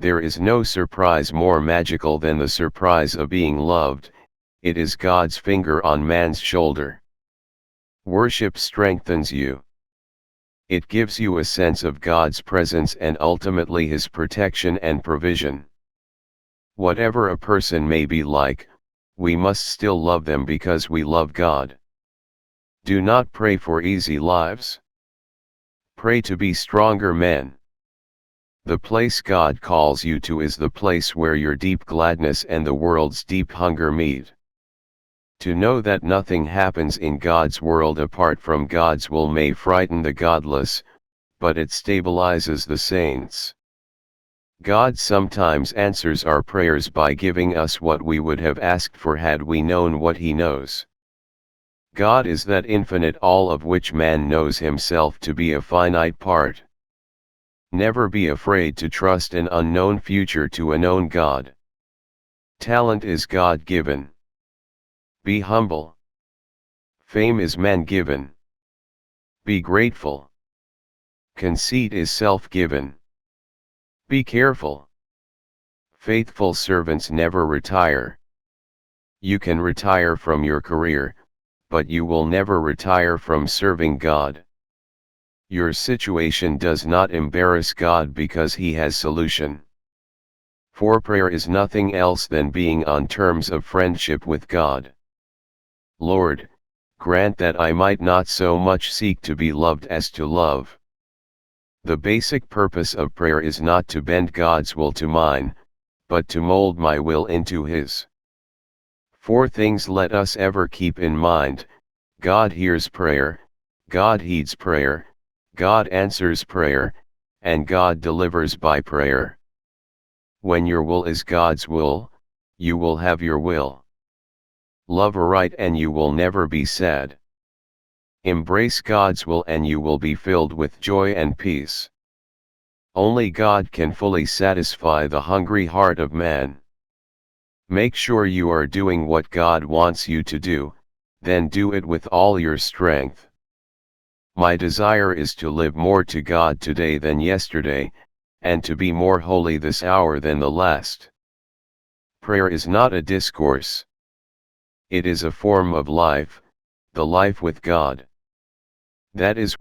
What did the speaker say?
There is no surprise more magical than the surprise of being loved. It is God's finger on man's shoulder. Worship strengthens you. It gives you a sense of God's presence and ultimately His protection and provision. Whatever a person may be like, we must still love them because we love God. Do not pray for easy lives. Pray to be stronger men. The place God calls you to is the place where your deep gladness and the world's deep hunger meet. To know that nothing happens in God's world apart from God's will may frighten the godless, but it stabilizes the saints. God sometimes answers our prayers by giving us what we would have asked for had we known what He knows. God is that infinite all of which man knows himself to be a finite part. Never be afraid to trust an unknown future to a known God. Talent is God-given. Be humble. Fame is man-given. Be grateful. Conceit is self-given. Be careful. Faithful servants never retire. You can retire from your career, but you will never retire from serving God. Your situation does not embarrass God because He has solution. For prayer is nothing else than being on terms of friendship with God. Lord, grant that I might not so much seek to be loved as to love. The basic purpose of prayer is not to bend God's will to mine, but to mold my will into His. Four things let us ever keep in mind: God hears prayer, God heeds prayer, God answers prayer, and God delivers by prayer. When your will is God's will, you will have your will. Love aright and you will never be sad. Embrace God's will and you will be filled with joy and peace. Only God can fully satisfy the hungry heart of man. Make sure you are doing what God wants you to do, then do it with all your strength. My desire is to live more to God today than yesterday, and to be more holy this hour than the last. Prayer is not a discourse. It is a form of life, the life with God. That is